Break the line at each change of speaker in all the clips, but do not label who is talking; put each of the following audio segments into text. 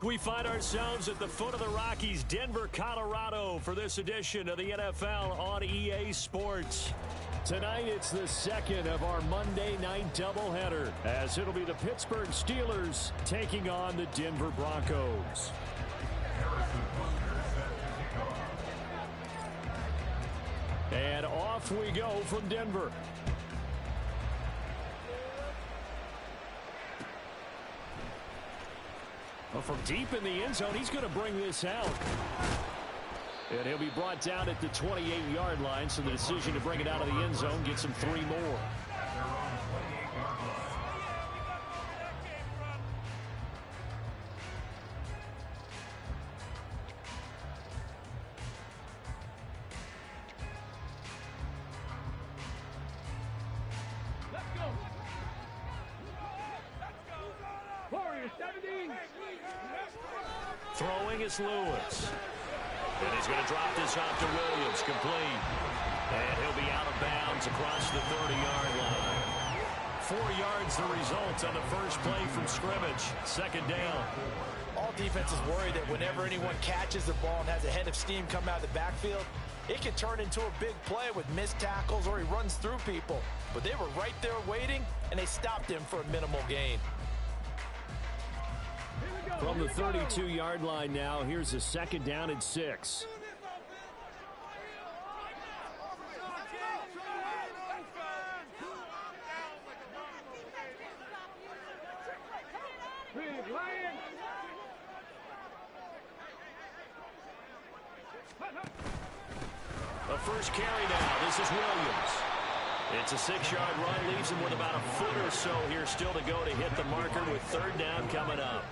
We find ourselves at the foot of the Rockies, Denver, Colorado, for this edition of the NFL on EA Sports. Tonight, it's the second of our Monday night doubleheader, as it'll be the Pittsburgh Steelers taking on the Denver Broncos. And off we go from Denver. Well, from deep in the end zone, he's going to bring this out. And he'll be brought down at the 28-yard line, so the decision to bring it out of the end zone gets him 3 more. Throwing is Lewis. And he's going to drop this off to Williams, complete. And he'll be out of bounds across the 30-yard line. 4 yards the result on the first play from scrimmage. Second down.
All defenses worry that whenever anyone catches the ball and has a head of steam come out of the backfield, it can turn into a big play with missed tackles or he runs through people. But they were right there waiting, and they stopped him for a minimal gain.
From the 32-yard line now, here's a second down and 6. The first carry now. This is Williams. It's a 6-yard run, leaves him with about a foot or so here still to go to hit the marker with third down coming up.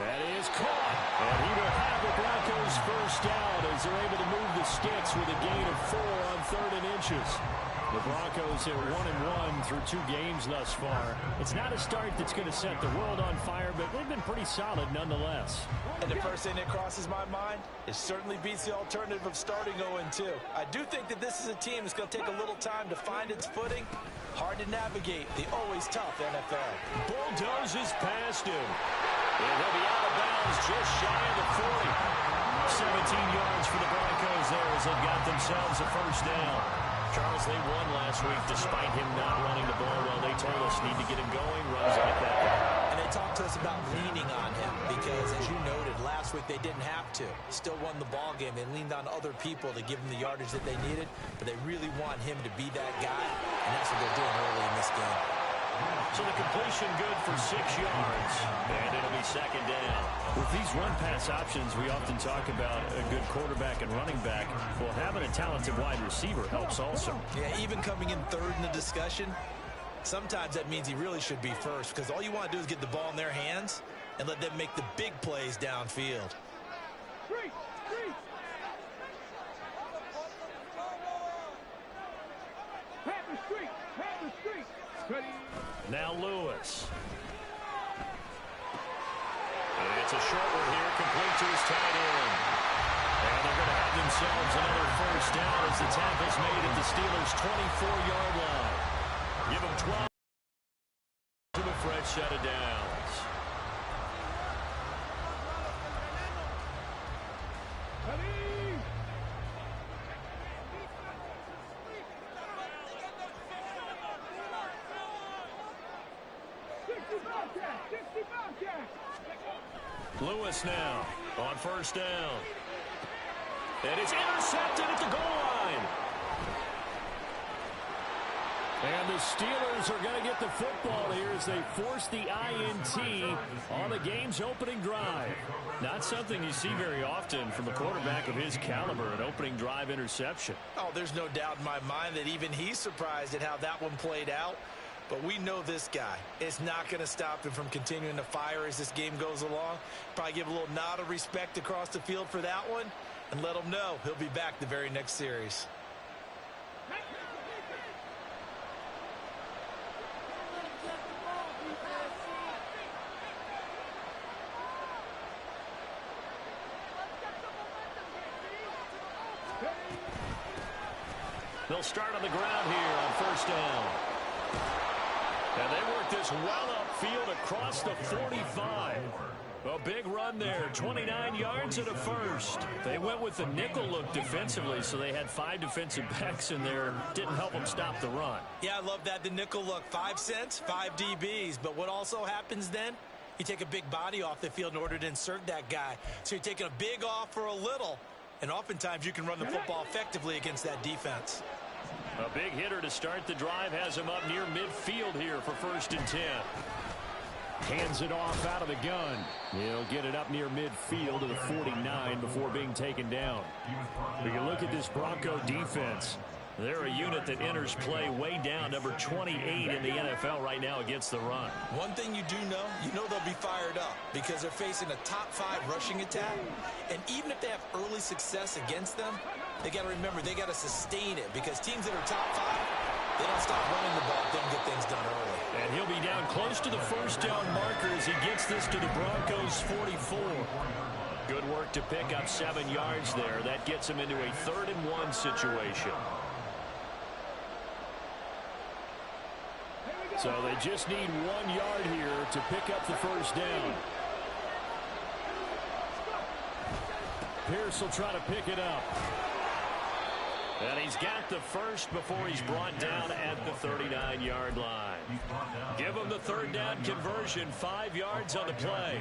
That is caught. And he will have the Broncos first down as they're able to move the sticks with a gain of 4 on 3rd and inches. The Broncos are 1-1 through 2 games thus far. It's not a start that's going to set the world on fire, but they've been pretty solid nonetheless.
And the first thing that crosses my mind, it certainly beats the alternative of starting 0-2. I do think that this is a team that's going to take a little time to find its footing. Hard to navigate the always tough NFL.
Bulldozes past him. And he'll be out of bounds just shy of the 40. 17 yards for the Broncos there as they've got themselves a first down. Charles, they won last week despite him not running the ball well. They told us need to get him going, runs like that.
And they talked to us about leaning on him because, as you noted, last week they didn't have to. Still won the ball game. They leaned on other people to give them the yardage that they needed, but they really want him to be that guy, and that's what they're doing early in this game.
So the completion good for 6 yards, and it'll be second down. With these run-pass options, we often talk about a good quarterback and running back. Well, having a talented wide receiver helps also.
Yeah, even coming in third in the discussion, sometimes that means he really should be first because all you want to do is get the ball in their hands and let them make the big plays downfield.
Now Lewis. And it's a short one here, complete to his tight end. And they're going to have themselves another first down as the tackle's made at the Steelers' 24-yard line. Give them 12 to a fresh set of downs. Lewis now on first down. And it's intercepted at the goal line. And the Steelers are going to get the football here as they force the INT on the game's opening drive. Not something you see very often from a quarterback of his caliber, an opening drive interception.
Oh, there's no doubt in my mind that even he's surprised at how that one played out. But we know this guy. It's not going to stop him from continuing to fire as this game goes along. Probably give a little nod of respect across the field for that one and let him know he'll be back the very next series.
They'll start on the ground here on first down. And they work this well upfield across the 45. A big run there, 29 yards and a first. They went with the nickel look defensively, so they had 5 defensive backs in there. Didn't help them stop the run.
Yeah, I love that, the nickel look. 5 cents, 5 DBs. But what also happens then? You take a big body off the field in order to insert that guy. So you're taking a big off for a little. And oftentimes you can run the football effectively against that defense.
A big hitter to start the drive has him up near midfield here for 1st and 10. Hands it off out of the gun. He'll get it up near midfield to the 49 before being taken down. We can look at this Bronco defense. They're a unit that enters play way down, number 28 in the NFL right now against the run.
One thing you do know, they'll be fired up because they're facing a top 5 rushing attack. And even if they have early success against them, they got to remember they got to sustain it because teams that are top 5, they don't stop running the ball if they can get things done early. And
he'll be down close to the 1st down marker as he gets this to the Broncos 44. Good work to pick up 7 yards there. That gets him into a 3rd and 1 situation. So they just need 1 yard here to pick up the 1st down. Pierce will try to pick it up. And he's got the first before he's brought down at the 39-yard line. Give him the 3rd down conversion, 5 yards on the play.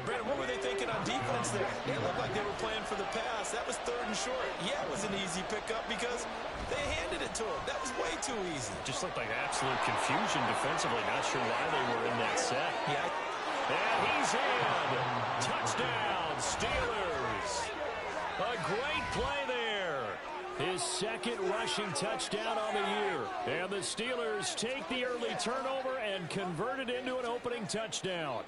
Brandon, what were they thinking on defense there? It looked like they were playing for the pass. That was 3rd and short. Yeah, it was an easy pickup because they handed it to him. That was way too easy.
Just looked like absolute confusion defensively. Not sure why they were in that set.
Yeah.
And he's in. Touchdown, Steelers. A great play there. His 2nd rushing touchdown on the year. And the Steelers take the early turnover and convert it into an opening touchdown.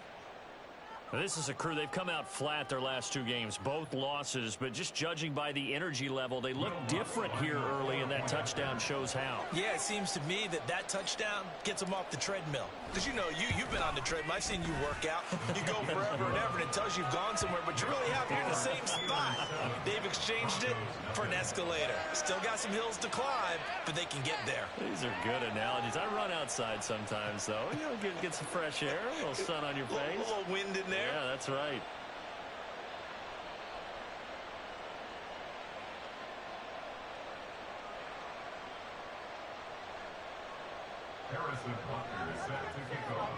This is a crew, they've come out flat their last 2 games, both losses, but just judging by the energy level, they look different here early, and that touchdown shows how.
Yeah, it seems to me that touchdown gets them off the treadmill. Because you've been on the treadmill. I've seen you work out. You go forever and ever, and it tells you've gone somewhere, but you really have. You're in the same spot. They've exchanged it for an escalator. Still got some hills to climb, but they can get there.
These are good analogies. I run outside sometimes, though. Get some fresh air, a little sun on your face.
A little wind in there.
Yeah, that's right.
Harrison Butker is set to kick off.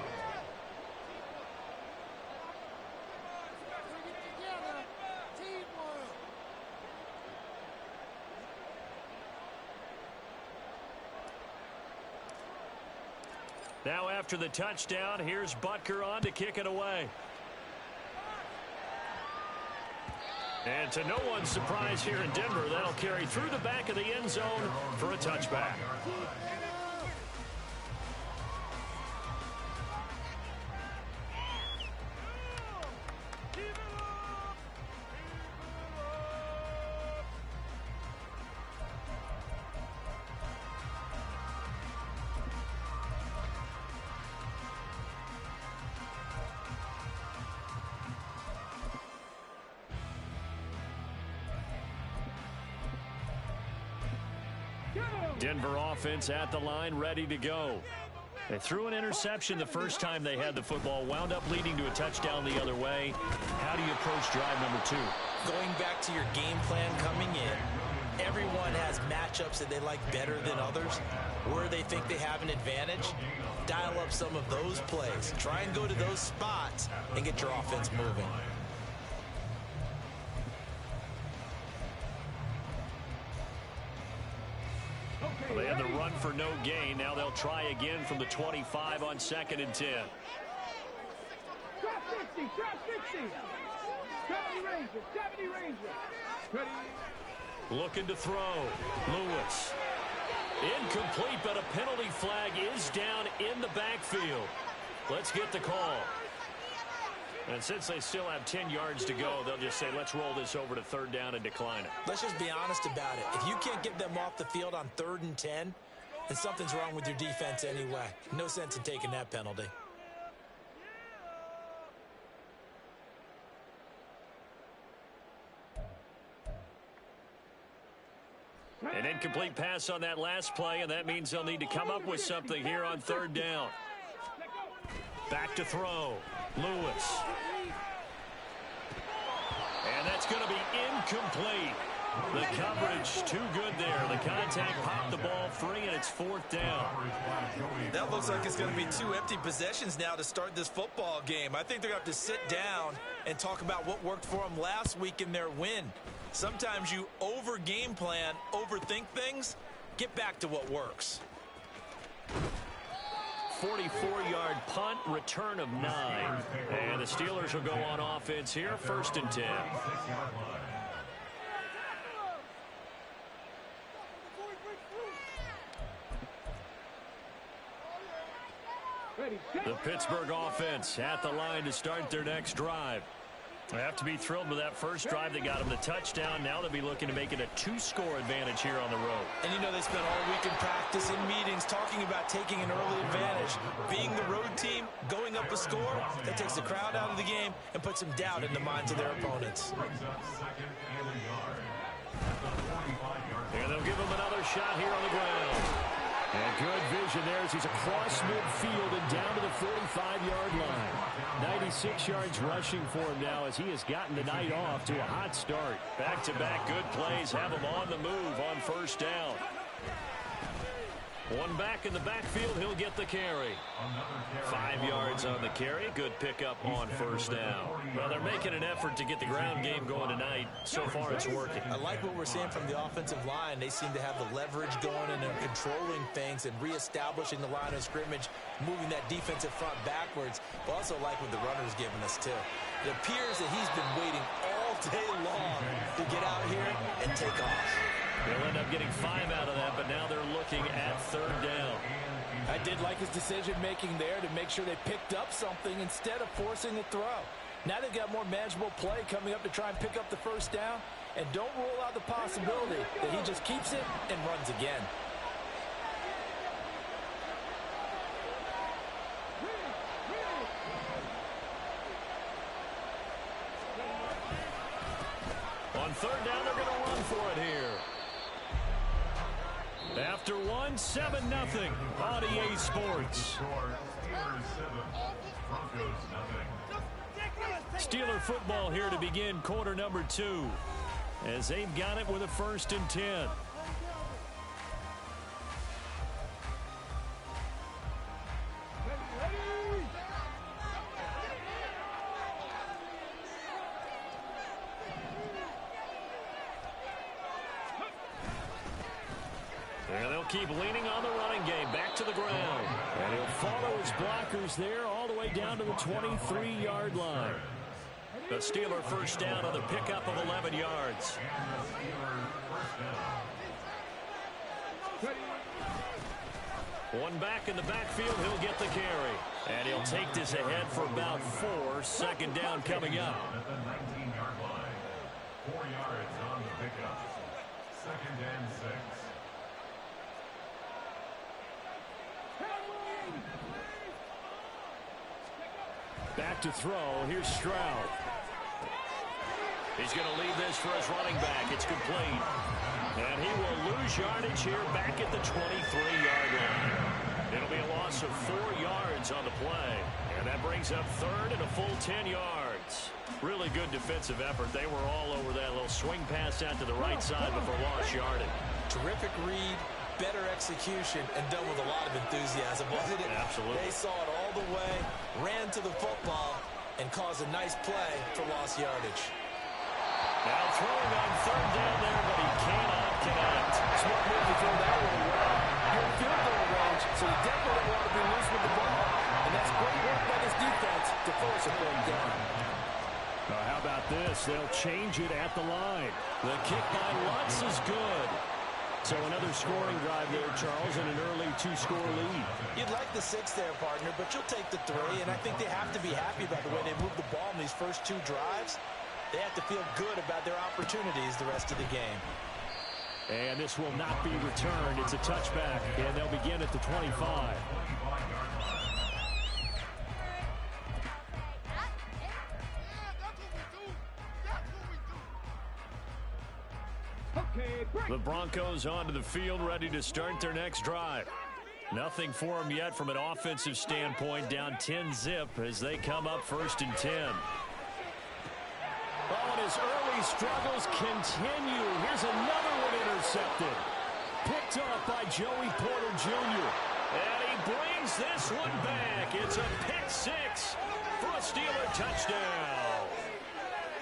Now after the touchdown, here's Butker on to kick it away. And to no one's surprise here in Denver, that'll carry through the back of the end zone for a touchback. Denver offense at the line, ready to go. They threw an interception the first time they had the football, wound up leading to a touchdown the other way. How do you approach drive number 2?
Going back to your game plan coming in, everyone has matchups that they like better than others. Where they think they have an advantage, dial up some of those plays. Try and go to those spots and get your offense moving.
They had the run for no gain. Now they'll try again from the 25 on 2nd and 10.
Drop 60, drop 60. 70 Rangers. Ready.
Looking to throw. Lewis. Incomplete, but a penalty flag is down in the backfield. Let's get the call. And since they still have 10 yards to go, they'll just say, let's roll this over to 3rd down and decline it.
Let's just be honest about it. If you can't get them off the field on 3rd and 10, then something's wrong with your defense anyway. No sense in taking that penalty.
An incomplete pass on that last play, and that means they'll need to come up with something here on third down. Back to throw. Lewis. And that's going to be incomplete. The coverage too good there. The contact popped the ball free, and it's fourth down.
That looks like it's going to be 2 empty possessions now to start this football game. I think they're going to have to sit down and talk about what worked for them last week in their win. Sometimes you over-game plan, overthink things. Get back to what works.
44-yard punt, return of 9. And the Steelers will go on offense here, 1st and 10. The Pittsburgh offense at the line to start their next drive. They have to be thrilled with that first drive that got them the touchdown. Now they'll be looking to make it a 2-score advantage here on the road.
And you know they spent all week in practice, in meetings, talking about taking an early advantage. Being the road team, going up a score, that takes the crowd out of the game and puts some doubt in the minds of their opponents.
And they'll give him another shot here on the ground. And good vision there as he's across midfield and down to the 45-yard line. 96 yards rushing for him now as he has gotten the night off to a hot start. Back-to-back good plays have him on the move on first down. One back in the backfield, he'll get the carry. 5 yards on the carry. Good pickup on first down. Well, they're making an effort to get the ground game going tonight. So far, it's working.
I like what we're seeing from the offensive line. They seem to have the leverage going and they're controlling things and reestablishing the line of scrimmage, moving that defensive front backwards. But also like what the runner's giving us, too. It appears that he's been waiting all day long to get out here and take off.
They'll end up getting 5 out of that, but now they're looking at third down.
I did like his decision-making there to make sure they picked up something instead of forcing the throw. Now they've got more manageable play coming up to try and pick up the first down, and don't rule out the possibility that he just keeps it and runs again.
On third down, they're going to run for it here. After 1, 7-0 on EA Sports. Steeler football here to begin quarter number 2 as they've got it with a 1st and 10. And they'll keep leaning on the running game. Back to the ground. And he'll follow his blockers there all the way down to the 23-yard line. The Steeler first down on the pickup of 11 yards. One back in the backfield. He'll get the carry. And he'll take this ahead for about 4. 2nd down coming up.
At the 19-yard line. 4 yards on the pickup. 2nd and 6.
Back to throw. Here's Stroud. He's going to leave this for his running back. It's complete. And he will lose yardage here back at the 23-yard line. It'll be a loss of 4 yards on the play. And that brings up third and a full 10 yards. Really good defensive effort. They were all over that little swing pass out to the right side before lost yardage.
Terrific read, better execution, and done with a lot of enthusiasm, wasn't it?
Absolutely.
They saw it all the way, ran to the football, and caused a nice play for lost yardage.
Now throwing on third down there, but he cannot connect.
Smart move to throw that one well. You're in field goal range, so you definitely want to be loose with the ball. And that's great work by this defense to force a third down.
How about this? They'll change it at the line. The kick by Lutz is good. So another scoring drive there, Charles, and an early 2-score lead.
You'd like the 6 there, partner, but you'll take the 3, and I think they have to be happy about the way they moved the ball in these first 2 drives. They have to feel good about their opportunities the rest of the game.
And this will not be returned. It's a touchback, and they'll begin at the 25. The Broncos onto the field, ready to start their next drive. Nothing for them yet from an offensive standpoint, down 10-zip as they come up 1st and 10. Oh, and his early struggles continue. Here's another one intercepted. Picked off by Joey Porter Jr. And he brings this one back. It's a pick six for a Steeler touchdown.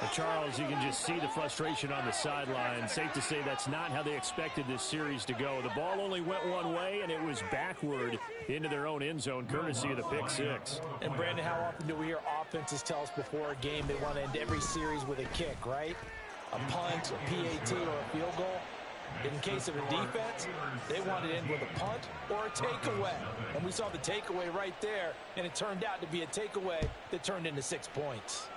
Well, Charles, you can just see the frustration on the sideline. Safe to say that's not how they expected this series to go. The ball only went one way, and it was backward into their own end zone, courtesy of the pick six.
And, Brandon, how often do we hear offenses tell us before a game they want to end every series with a kick, right? A punt, a PAT, or a field goal. In case of a defense, they want to end with a punt or a takeaway. And we saw the takeaway right there, and it turned out to be a takeaway that turned into 6 points.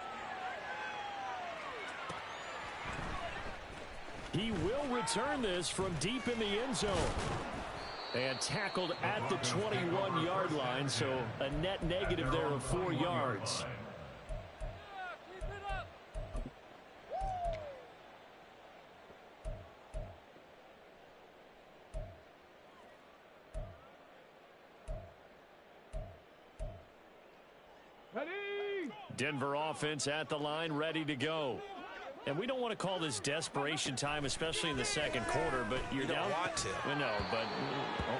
He will return this from deep in the end zone. And tackled at the 21-yard line, so a net negative there of 4 yards. Denver offense at the line, ready to go. And we don't want to call this desperation time, especially in the second quarter, but you're down.
You don't want to.
No, but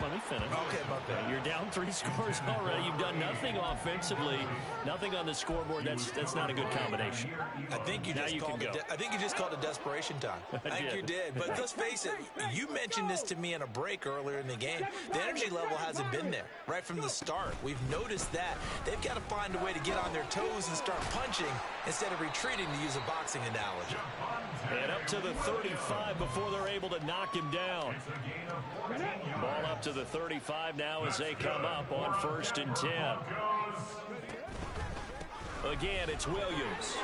let me finish.
Okay, about that.
You're down 3 scores already. You've done nothing offensively, nothing on the scoreboard. That's not a good combination.
I think you just called it desperation time. I think you did. But let's face it, you mentioned this to me in a break earlier in the game. The energy level hasn't been there right from the start. We've noticed that. They've got to find a way to get on their toes and start punching instead of retreating, to use a boxing analogy.
And up to the 35 before they're able to knock him down. Ball up to the 35 now as they come up on 1st and 10. Again, it's Williams.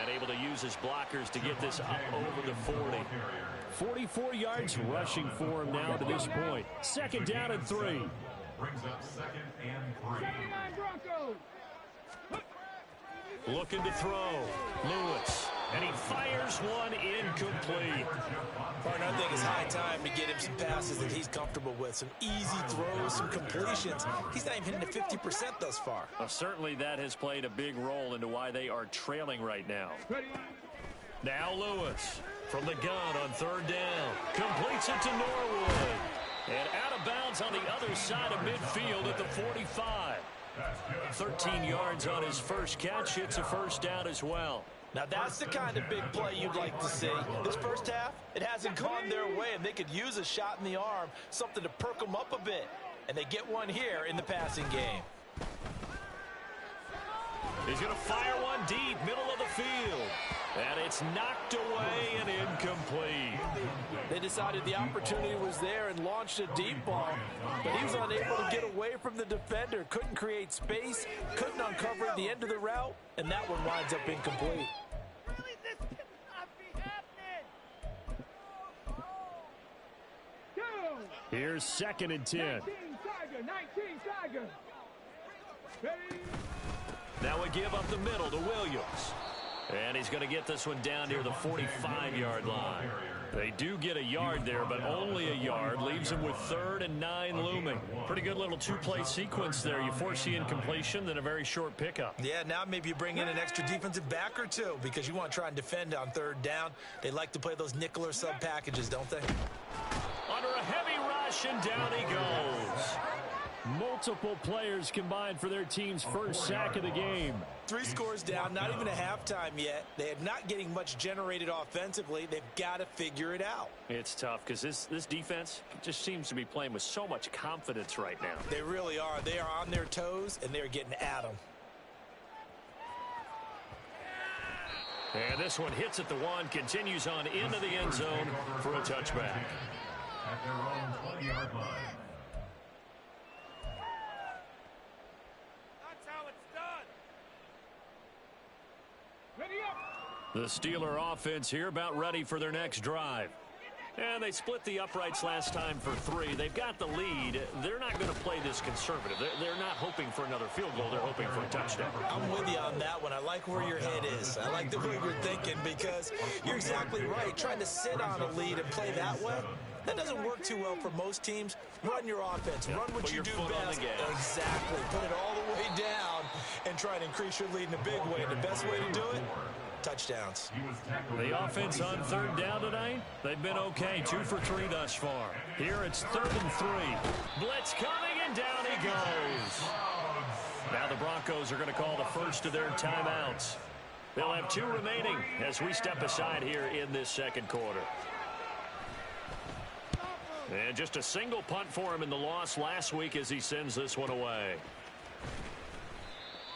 And able to use his blockers to get this up over the 40. 44 yards rushing for him now to this point. 2nd down and 3.
Brings up 2nd and 3.
Broncos.
Looking to throw. Lewis. And he fires one incomplete.
Partner, I think it's high time to get him some passes that he's comfortable with. Some easy throws, some completions. He's not even hitting the 50% thus far.
Well, certainly that has played a big role into why they are trailing right now. Now Lewis from the gun on 3rd down. Completes it to Norwood. And out of bounds on the other side of midfield at the 45. 13 yards on his first catch. It's a 1st down as well.
Now that's the kind of big play you'd like to see. This first half, it hasn't gone their way, and they could use a shot in the arm, something to perk them up a bit. And they get one here in the passing game.
He's going to fire one deep, middle of the field. And it's knocked away and incomplete.
They decided the opportunity was there and launched a deep ball, but he was unable to get away from the defender. Couldn't create space, couldn't uncover at the end of the route, and that one winds up incomplete.
Here's 2nd and 10.
19 Tiger.
Now we give up the middle to Williams. And he's going to get this one down near the 45-yard line. They do get a yard there, but only a yard. Leaves him with 3rd and 9 looming. Pretty good little 2-play sequence there. You force the incompletion, then a very short pickup.
Yeah, now maybe you bring in an extra defensive back or two because you want to try and defend on 3rd down. They like to play those nickel or sub packages, don't they?
Under a heavy rush, and down he goes. Multiple players combined for their team's first sack of the game.
3 scores down, not even a halftime yet. They are not getting much generated offensively. They've got to figure it out.
It's tough because this defense just seems to be playing with so much confidence right now.
They really are. They are on their toes, and they're getting at them.
And this one hits at the 1, continues on into the end zone for a touchback.
At their own 20-yard line.
The Steeler offense here about ready for their next drive. And they split the uprights last time for 3. They've got the lead. They're not going to play this conservative. They're not hoping for another field goal. They're hoping for a touchdown.
I'm with you on that one. I like like where your head is. I like the way you're thinking because you're exactly right. Trying to sit on a lead and play that way, that doesn't work too well for most teams. Run your offense. Run what you do best. Exactly. Put it all the way down and try and increase your lead in a big way. And the best way to do it, touchdowns.
The offense on third down tonight, they've been okay. 2 for 3 thus far. Here it's 3rd and 3. Blitz coming, and down he goes. Now the Broncos are going to call the first of their timeouts. They'll have 2 remaining as we step aside here in this second quarter. And just a single punt for him in the loss last week as he sends this one away.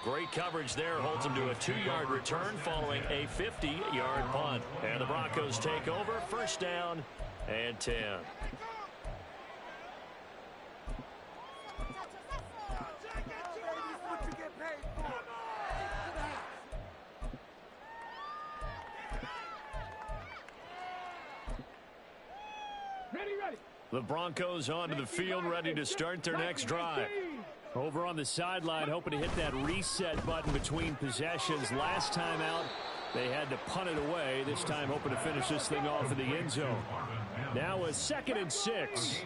Great coverage there, holds him to a 2-yard return following a 50-yard punt. And the Broncos take over, 1st down and 10. The Broncos onto the field, ready to start their next drive. Over on the sideline, hoping to hit that reset button between possessions. Last time out, they had to punt it away. This time, hoping to finish this thing off in the end zone. Now a 2nd and 6.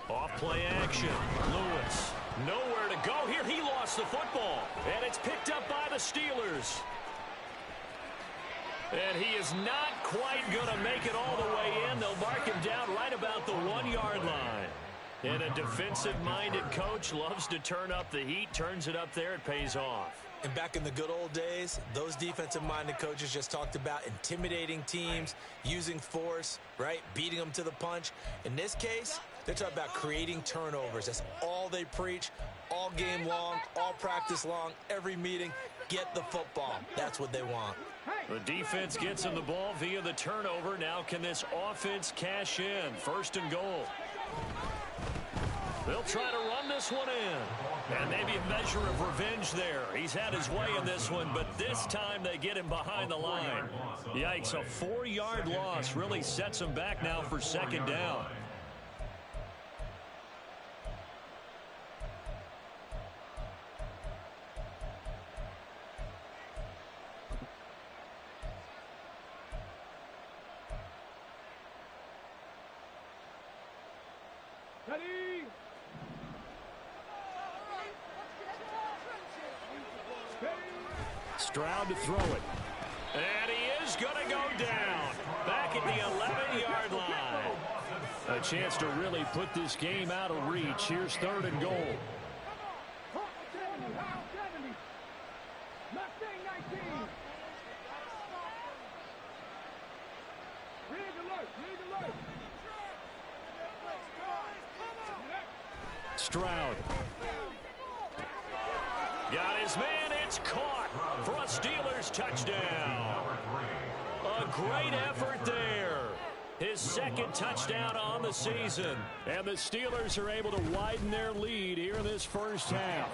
Off play action. Lewis, nowhere to go here. He lost the football, and it's picked up by the Steelers. And he is not quite going to make it all the way in. They'll mark him down right about the 1-yard line. And a defensive-minded coach loves to turn up the heat, turns it up there, it pays off.
And back in the good old days, those defensive-minded coaches just talked about intimidating teams, using force, right, beating them to the punch. In this case, they're talking about creating turnovers. That's all they preach, all game long, all practice long, every meeting. Get the football. That's what they want.
The defense gets him the ball via the turnover. Now can this offense cash in? 1st and goal. They'll try to run this one in. And maybe a measure of revenge there. He's had his way in this one, but this time they get him behind the line. Yikes, a 4-yard loss really sets him back now for 2nd down. Stroud to throw it. And he is going to go down. Back at the 11-yard line. A chance to really put this game out of reach. Here's 3rd and goal. Stroud. Got his man. It's caught for a Steelers touchdown. A great effort there. His 2nd touchdown on the season. And the Steelers are able to widen their lead here in this first half.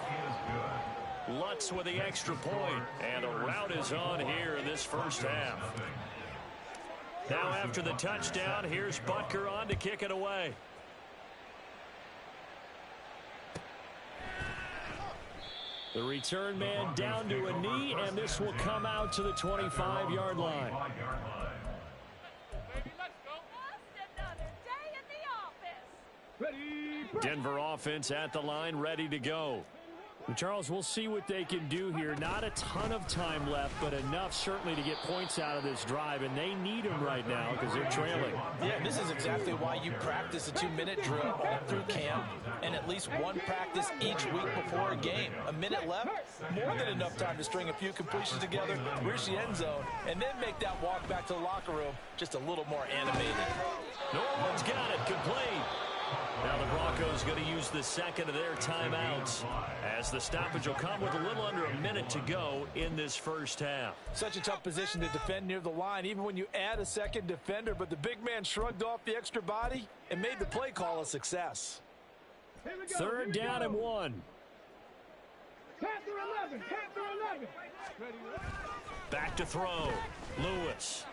Lutz with the extra point. And the route is on here in this first half. Now after the touchdown, here's Butker on to kick it away. The return man down to a knee, and this will come out to the 25-yard line. Denver offense at the line, ready to go. Charles, we'll see what they can do here. Not a ton of time left, but enough certainly to get points out of this drive, and they need them right now because they're trailing.
Yeah, this is exactly why you practice a 2-minute drill all through camp and at least one practice each week before a game. A minute left, more than enough time to string a few completions together, reach the end zone, and then make that walk back to the locker room just a little more animated.
Norman's got it, complete. Now the Broncos going to use the 2nd of their timeouts as the stoppage will come with a little under a minute to go in this first half.
Such a tough position to defend near the line, even when you add a 2nd defender, but the big man shrugged off the extra body and made the play call a success.
3rd down and 1. Back to throw. Lewis.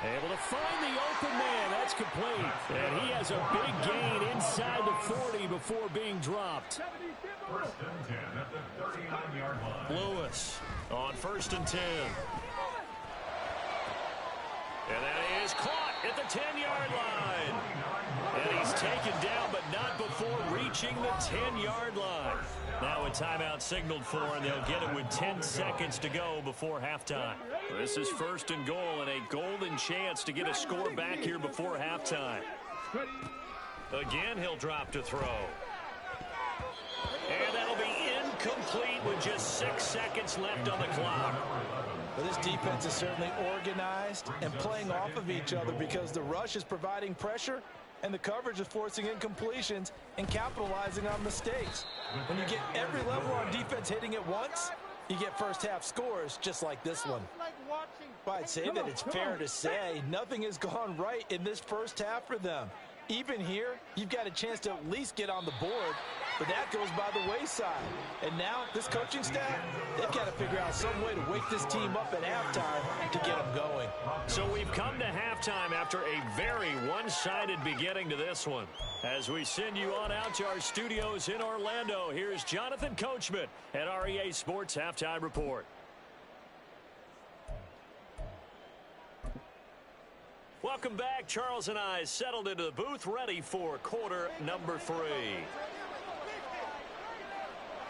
Able to find the open man. That's complete. And he has a big gain inside the 40 before being dropped.
1st and 10 at the
Lewis on 1st and 10. And that is caught at the 10-yard line. And he's taken down, but not before reaching the 10-yard line. Now a timeout signaled for, and they'll get it with 10 seconds to go before halftime. This is 1st and goal, and a golden chance to get a score back here before halftime. Again, he'll drop to throw. And that'll be incomplete with just 6 seconds left on the clock.
Well, this defense is certainly organized and playing off of each other because the rush is providing pressure and the coverage is forcing incompletions and capitalizing on mistakes. When you get every level on defense hitting at once, you get first-half scores just like this one. Well, I'd say that it's fair to say nothing has gone right in this first half for them. Even here, you've got a chance to at least get on the board, but that goes by the wayside. And now, this coaching staff, they've got to figure out some way to wake this team up at halftime to get them going.
So we've come to halftime after a very one-sided beginning to this one. As we send you on out to our studios in Orlando, here's Jonathan Coachman at REA Sports Halftime Report. Welcome back. Charles and I settled into the booth, ready for quarter number 3.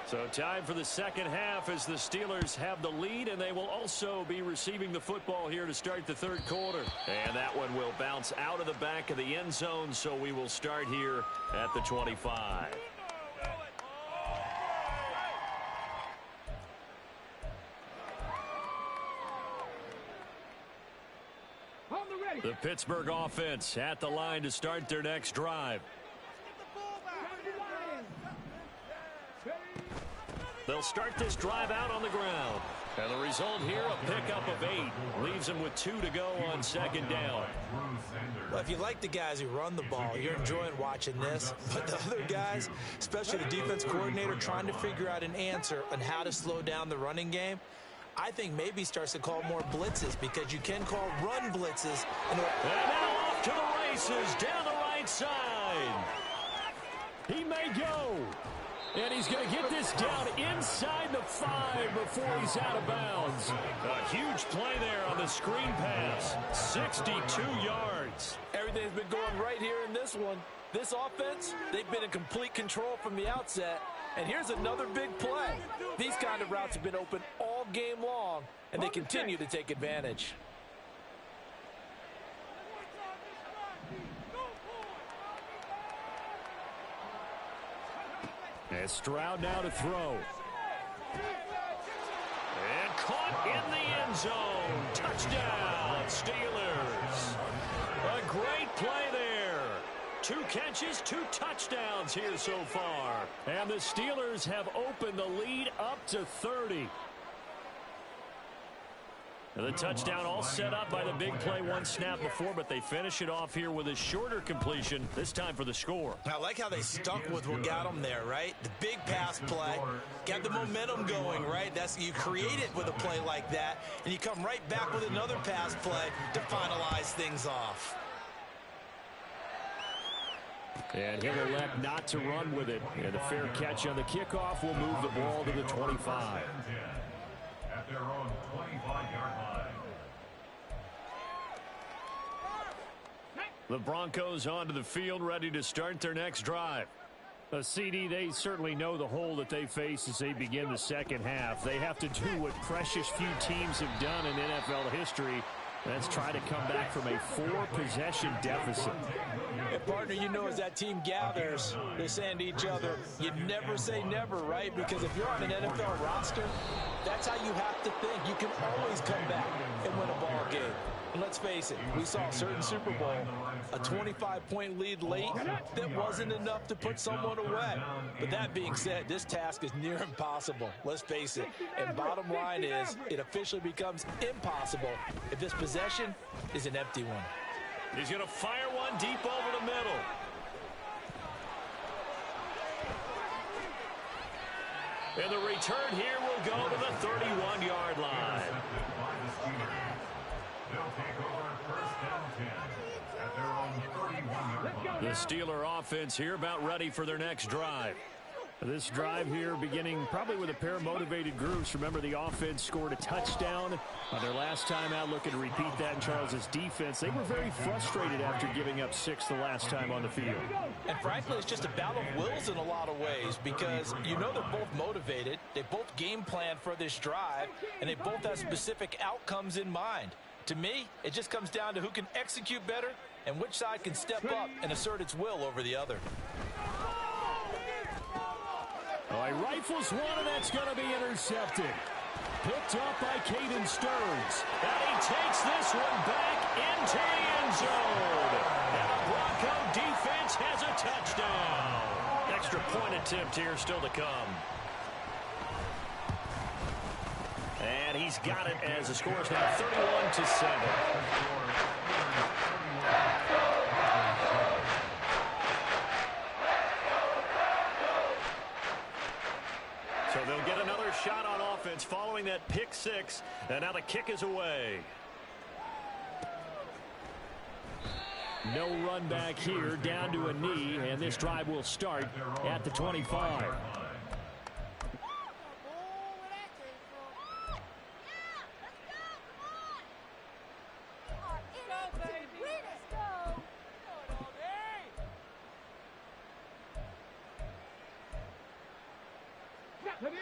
So time for the second half as the Steelers have the lead, and they will also be receiving the football here to start the third quarter. And that one will bounce out of the back of the end zone, so we will start here at the 25. The Pittsburgh offense at the line to start their next drive. They'll start this drive out on the ground. And the result here, a pickup of 8. Leaves them with 2 to go on second down.
Well, if you like the guys who run the ball, you're enjoying watching this. But the other guys, especially the defense coordinator, trying to figure out an answer on how to slow down the running game, I think maybe starts to call more blitzes because you can call run blitzes.
And now off to the races down the right side. He may go. And he's going to get this down inside the 5 before he's out of bounds. A huge play there on the screen pass. 62 yards.
Everything's been going right here in this one. This offense, they've been in complete control from the outset. And here's another big play. These kind of routes have been open all game long, and they continue to take advantage.
And Stroud now to throw. And caught in the end zone. Touchdown, Steelers. A great play there. 2 catches, 2 touchdowns here so far. And the Steelers have opened the lead up to 30. And the touchdown all set up by the big play 1 snap before, but they finish it off here with a shorter completion, this time for the score.
I like how they stuck with what got them there, right? The big pass play, got the momentum going, right? You create it with a play like that, and you come right back with another pass play to finalize things off.
And he'll elect not to run with it. And a fair catch on the kickoff will move the ball to the 25.
At their own 25-yard line.
The Broncos onto the field, ready to start their next drive. CD, they certainly know the hole that they face as they begin the second half. They have to do what precious few teams have done in NFL history. Let's try to come back from a 4-possession deficit.
And partner, you know, as that team gathers, they're saying to each other, you never say never, right? Because if you're on an NFL roster, that's how you have to think. You can always come back and win a ball game. And let's face it, we saw a certain Super Bowl, a 25-point lead late that wasn't enough to put someone away. But that being said, this task is near impossible. Let's face it. And bottom line is, it officially becomes impossible if this possession is an empty one.
He's going to fire one deep over the middle. And the return here will go to the 31-yard line. The Steeler offense here about ready for their next drive. This drive here beginning probably with a pair of motivated groups. Remember, the offense scored a touchdown on their last time out, looking to repeat that in Charles's defense. They were very frustrated after giving up 6 the last time on the field.
And frankly, it's just a battle of wills in a lot of ways because you know they're both motivated. They both game plan for this drive, and they both have specific outcomes in mind. To me, it just comes down to who can execute better and which side can step up and assert its will over the other.
Oh, he rifles one, and that's going to be intercepted. Picked up by Caden Stearns. And he takes this one back into the end zone. And the Bronco defense has a touchdown. Extra point attempt here still to come. And he's got it as the score is now 31-7. So they'll get another shot on offense following that pick 6. And now the kick is away. No run back here, down to a knee, and this drive will start at the 25.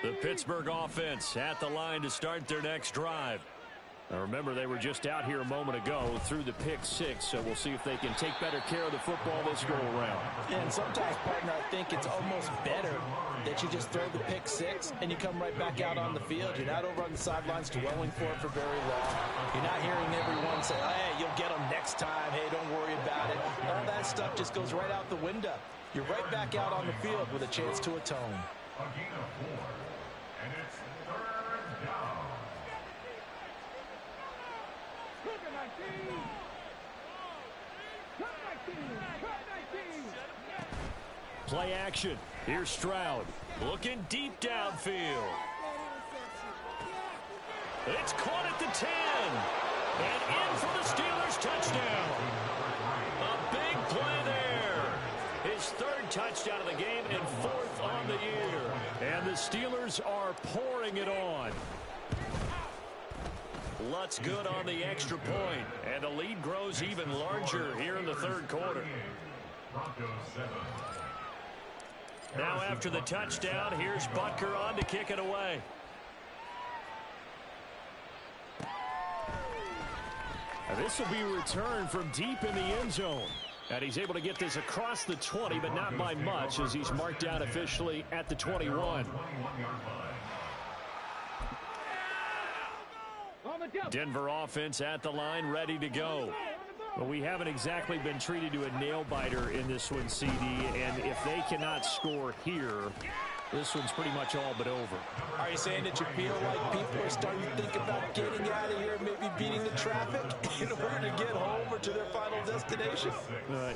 The Pittsburgh offense at the line to start their next drive. Now remember, they were just out here a moment ago through the pick 6, so we'll see if they can take better care of the football this go around.
And sometimes, partner, I think it's almost better that you just throw the pick 6 and you come right back out on the field. You're not over on the sidelines dwelling for it for very long. You're not hearing everyone say, hey, you'll get them next time. Hey, don't worry about it. All that stuff just goes right out the window. You're right back out on the field with a chance to atone.
A gain of 4, and it's 3rd down.
Play action. Here's Stroud. Looking deep downfield. It's caught at the 10. And in for the Steelers touchdown. A big play there. His 3rd touchdown of the game and 4th on the year. And the Steelers are pouring it on. Lutz good on the extra point. And the lead grows even larger here in the 3rd quarter.
Broncos 7.
Now after the touchdown, here's Butker on to kick it away. Now this will be returned from deep in the end zone. And he's able to get this across the 20, but not by much as he's marked down officially at the 21. Denver offense at the line, ready to go. But we haven't exactly been treated to a nail-biter in this one, CD. And if they cannot score here, this one's pretty much all but over.
Are you saying that you feel like people are starting to think about getting out of here and maybe beating the traffic in order to get home or to their final destination?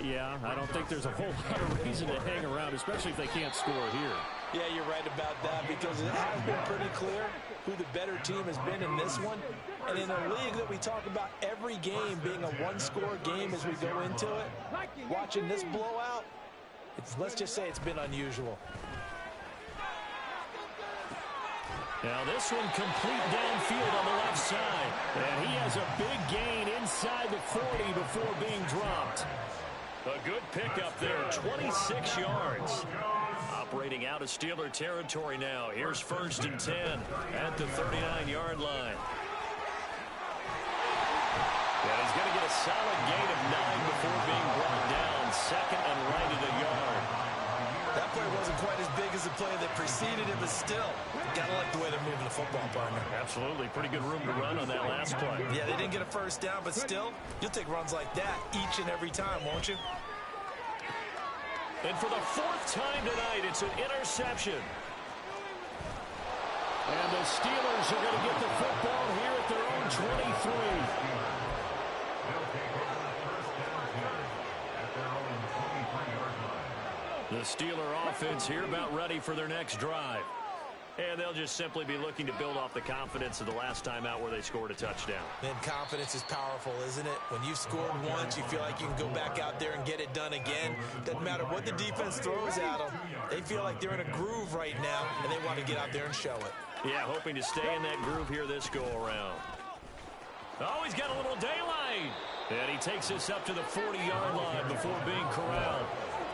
Yeah, I don't think there's a whole lot of reason to hang around, especially if they can't score here.
Yeah, you're right about that because it has been pretty clear who the better team has been in this one. And in a league that we talk about every game being a one-score game as we go into it, watching this blowout, let's just say it's been unusual.
Now this one complete downfield on the left side. And he has a big gain inside the 40 before being dropped. A good pickup there, 26 yards. Operating out of Steeler territory now. Here's 1st and 10 at the 39-yard line. And he's going to get a solid gain of 9 before being brought down. 2nd and right at a yard.
That play wasn't quite as big as the play that preceded it, but still, gotta like the way they're moving the football, partner.
Absolutely. Pretty good room to run on that last play.
Yeah, they didn't get a 1st down, but still, you'll take runs like that each and every time, won't you?
And for the 4th time tonight, it's an interception. And the Steelers are going to get the football here at their own 23.
They'll take over the 1st down here at their own 23-yard line.
The Steeler offense here about ready for their next drive. And they'll just simply be looking to build off the confidence of the last time out where they scored a touchdown.
And confidence is powerful, isn't it? When you've scored once, you feel like you can go back out there and get it done again. Doesn't matter what the defense throws at them. They feel like they're in a groove right now, and they want to get out there and show it.
Yeah, hoping to stay in that groove here this go-around. Oh, he's got a little daylight. And he takes us up to the 40-yard line before being corralled.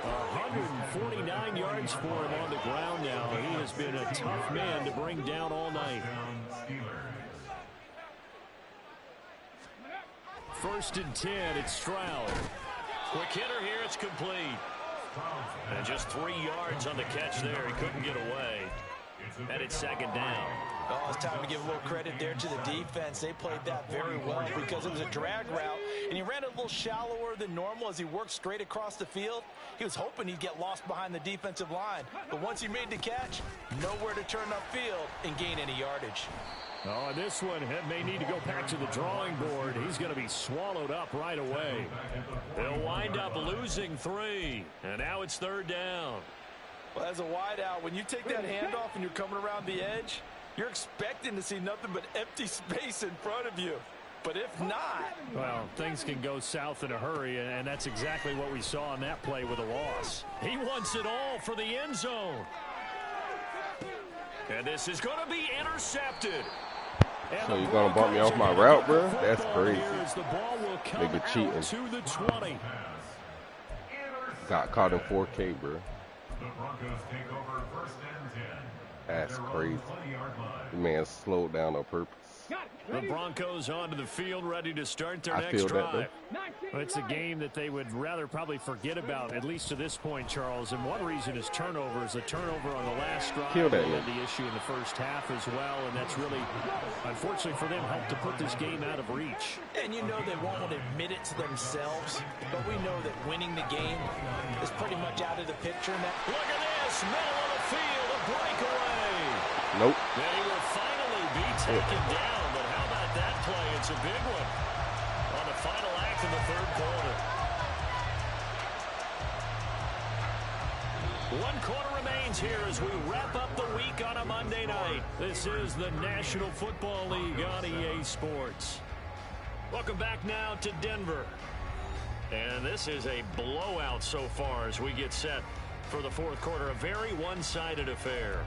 149 yards for him on the ground now. He has been a tough man to bring down all night. First and 10, it's Stroud. Quick hitter here, it's complete. And just 3 yards on the catch there. He couldn't get away. And it's second down.
Oh, it's time to give a little credit there to the defense. They played that very well because it was a drag route, and he ran a little shallower than normal as he worked straight across the field. He was hoping he'd get lost behind the defensive line, but once he made the catch, nowhere to turn upfield and gain any yardage.
Oh, and this one may need to go back to the drawing board. He's going to be swallowed up right away. They'll wind up losing 3, and now it's third down.
Well, as a wideout, when you take that handoff and you're coming around the edge, you're expecting to see nothing but empty space in front of you. But if not...
Well, things can go south in a hurry, and that's exactly what we saw on that play with a loss. He wants it all for the end zone. And this is going to be intercepted.
So you're going to bump me off my route, bro? That's crazy. Nigga cheating.
To the 20.
Got caught in 4K, bro.
The Broncos take over first and 10.
That's crazy. The man slowed down on purpose.
The Broncos onto the field, ready to start their next drive. It's a game that they would rather probably forget about, at least to this point, Charles. And one reason is turnovers. A turnover on the last drive had the issue in the first half as well, and that's really, unfortunately for them, helped to put this game out of reach.
And you know they won't want to admit it to themselves, but we know that winning the game is pretty much out of the picture.
Look at this, middle of the field, a breakaway.
Nope.
And he will finally be taken down, but how about that play? It's a big one on the final act of the third quarter. 1 quarter remains here as we wrap up the week on a Monday night. This is the National Football League on EA Sports. Welcome back now to Denver. And this is a blowout so far as we get set for the fourth quarter. A very one-sided affair.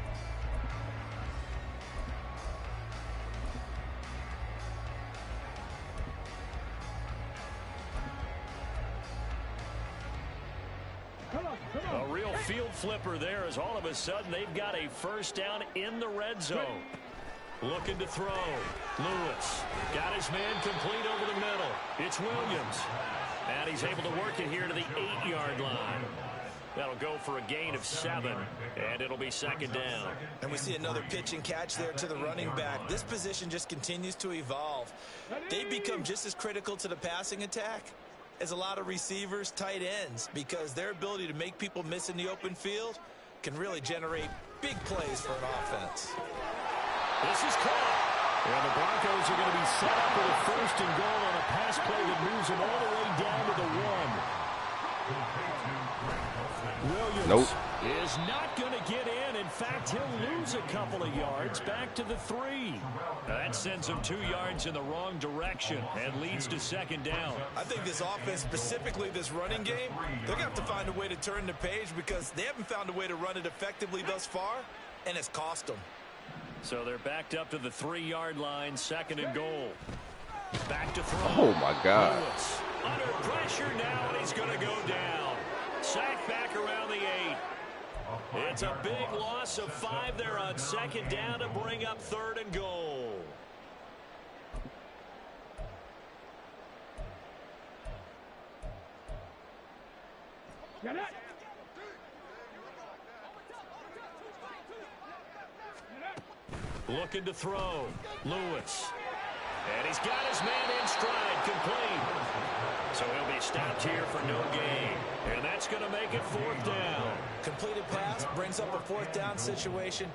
A real field flipper there as all of a sudden they've got a first down in the red zone. Looking to throw. Lewis got his man complete over the middle. It's Williams. And he's able to work it here to the 8-yard line. That'll go for a gain of 7, and it'll be second down.
And we see another pitch and catch there to the running back. This position just continues to evolve. They become just as critical to the passing attack as a lot of receivers, tight ends, because their ability to make people miss in the open field can really generate big plays for an offense.
This is caught. And the Broncos are going to be set up with a first and goal on a pass play that moves them all the way down to the 1. Williams is not going to get in. In fact, he'll lose a couple of yards back to the 3. That sends him 2 yards in the wrong direction and leads to second down.
I think this offense, specifically this running game, they're going to have to find a way to turn the page because they haven't found a way to run it effectively thus far, and it's cost them.
So they're backed up to the 3-yard line, second and goal. Back to throw.
Oh, my God.
Lewis under pressure now, and he's going to go down. Sacked back around the 8. It's a big loss of 5 there on second down to bring up third and goal.
Get it.
Looking to throw. Lewis. And he's got his man in stride, complete. So he'll be stopped here for no gain. And that's going to make it fourth down.
Completed pass brings up a fourth down situation.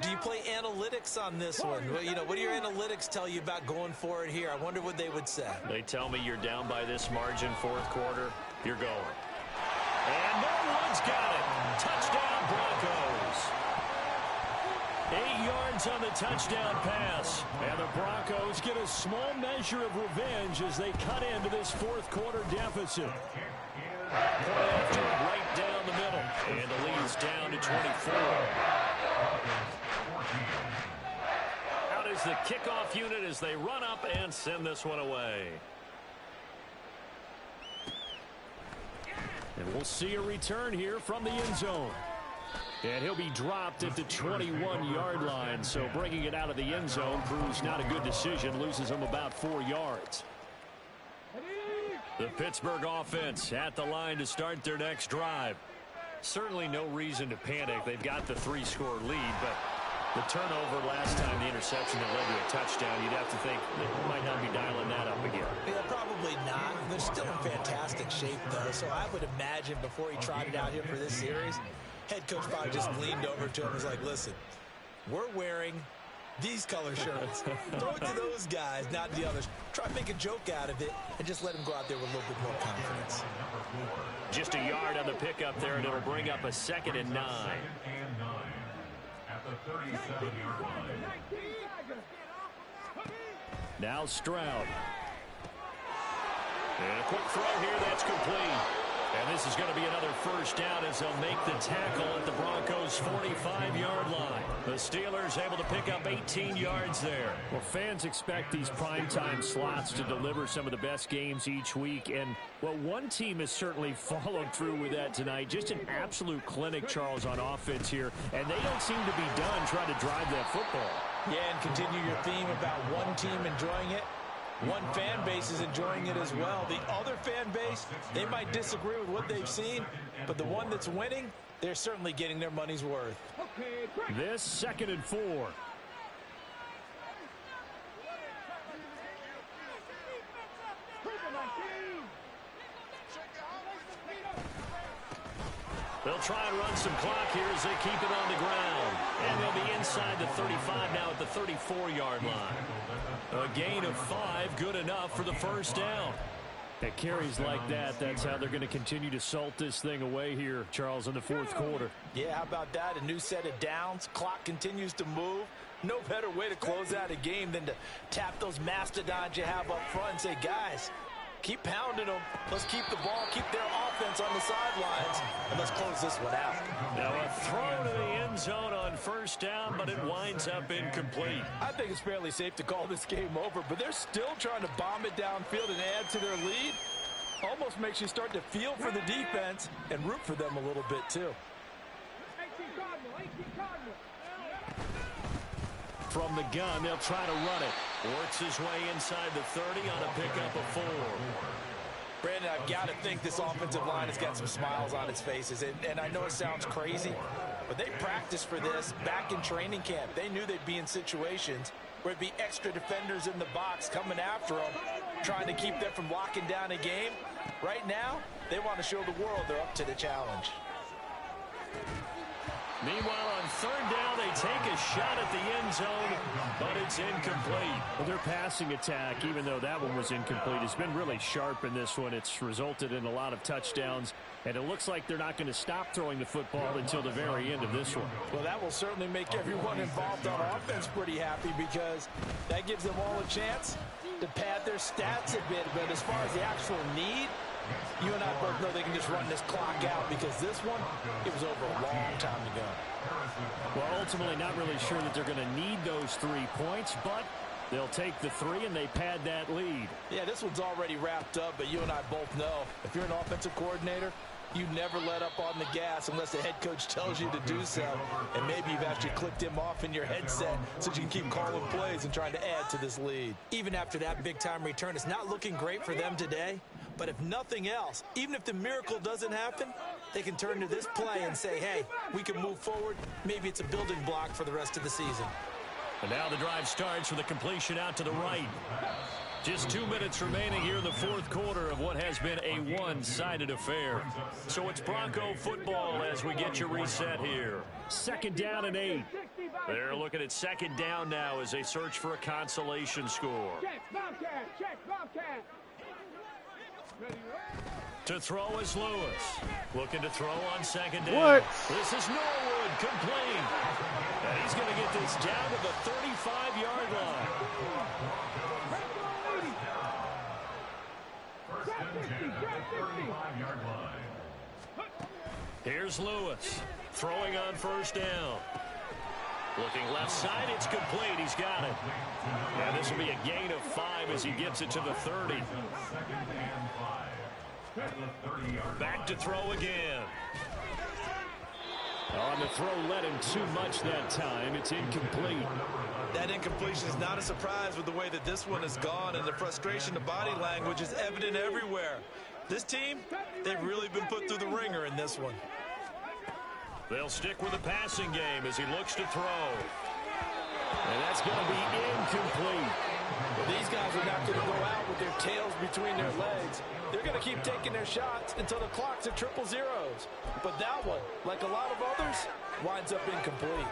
Do you play analytics on this one? Well, you know, what do your analytics tell you about going for it here? I wonder what they would say.
They tell me you're down by this margin, fourth quarter. You're going. And no one's got it. Touchdown, Broncos. 8 yards on the touchdown pass. And the Broncos get a small measure of revenge as they cut into this fourth quarter deficit. Play after right down the middle. And the lead's down to 24. Out is the kickoff unit as they run up and send this one away. And we'll see a return here from the end zone. And he'll be dropped at the 21-yard line. So bringing it out of the end zone proves not a good decision. Loses him about 4 yards. The Pittsburgh offense at the line to start their next drive. Certainly no reason to panic. They've got the 3-score lead, but the turnover last time, the interception that led to a touchdown, you'd have to think they might not be dialing that up again.
Yeah, probably not. They're still in fantastic shape, though, so I would imagine before he tried it out here for this series, head coach probably just leaned over to him and was like, listen, we're wearing these color shirts. Throw it to those guys, not the others. Try to make a joke out of it and just let him go out there with a little bit more confidence.
Just a yard on the pickup there, and it'll bring up a 2nd and 9.
At the 37-yard line.
Now Stroud. And a quick throw here, that's complete. And this is going to be another first down as they'll make the tackle at the Broncos' 45-yard line. The Steelers able to pick up 18 yards there. Well, fans expect these primetime slots to deliver some of the best games each week. And, well, one team has certainly followed through with that tonight. Just an absolute clinic, Charles, on offense here. And they don't seem to be done trying to drive that football.
Yeah, and continue your theme about one team enjoying it. One fan base is enjoying it as well. The other fan base, they might disagree with what they've seen, but the one that's winning, they're certainly getting their money's worth.
This 2nd and 4. They'll try and run some clock here as they keep it on the ground. And they'll be inside the 35 now at the 34-yard line. A gain of 5, good enough for the first down. At carries like that, that's how they're going to continue to salt this thing away here, Charles, in the fourth quarter.
Yeah, how about that? A new set of downs. Clock continues to move. No better way to close out a game than to tap those mastodons you have up front and say, guys, keep pounding them. Let's keep the ball, keep their offense on the sidelines, and let's close this one out.
Now a throw to the end zone on first down, but it winds up incomplete.
I think it's fairly safe to call this game over, but they're still trying to bomb it downfield and add to their lead. Almost makes you start to feel for the defense and root for them a little bit, too.
From the gun, they'll try to run it. Works his way inside the 30 on a pickup of 4.
Brandon, I've got to think this offensive line has got some smiles on its faces. And I know it sounds crazy, but they practiced for this back in training camp. They knew they'd be in situations where it'd be extra defenders in the box coming after them, trying to keep them from locking down a game. Right now, they want to show the world they're up to the challenge.
Meanwhile, on third down, they take a shot at the end zone, but it's incomplete.
Well, their passing attack, even though that one was incomplete, has been really sharp in this one. It's resulted in a lot of touchdowns, and it looks like they're not going to stop throwing the football until the very end of this one.
Well, that will certainly make everyone involved on offense pretty happy because that gives them all a chance to pad their stats a bit. But as far as the actual need, you and I both know they can just run this clock out because this one, it was over a long time ago.
Well, ultimately not really sure that they're going to need those 3 points, but they'll take the 3 and they pad that lead.
Yeah, this one's already wrapped up, but you and I both know if you're an offensive coordinator, you never let up on the gas unless the head coach tells you to do so. And maybe you've actually clicked him off in your headset so you can keep calling plays and trying to add to this lead.
Even after that big-time return, it's not looking great for them today. But if nothing else, even if the miracle doesn't happen, they can turn to this play and say, hey, we can move forward. Maybe it's a building block for the rest of the season.
And now the drive starts with a completion out to the right. Just 2 minutes remaining here in the fourth quarter of what has been a one-sided affair. So it's Bronco football as we get your reset here. 2nd down and 8. They're looking at 2nd down now as they search for a consolation score. To throw is Lewis. Looking to throw on 2nd down.
What?
This is Norwood, complete. And he's going to get this down to the 35-yard line.
First and 10 at the 35-yard line.
Here's Lewis throwing on first down. Looking left side, it's complete. He's got it. And this will be a gain of 5 as he gets it to the 30.
Second and 5 at the 30-yard
Back to throw again.
On the throw, led him too much that time. It's incomplete.
That incompletion is not a surprise with the way that this one has gone, and the frustration, the body language is evident everywhere. This team, they've really been put through the ringer in this one.
They'll stick with the passing game as he looks to throw. And that's going to be incomplete.
Well, these guys are not going to go out with their tails between their legs. They're going to keep taking their shots until the clock's at triple zeros. But that one, like a lot of others, winds up incomplete.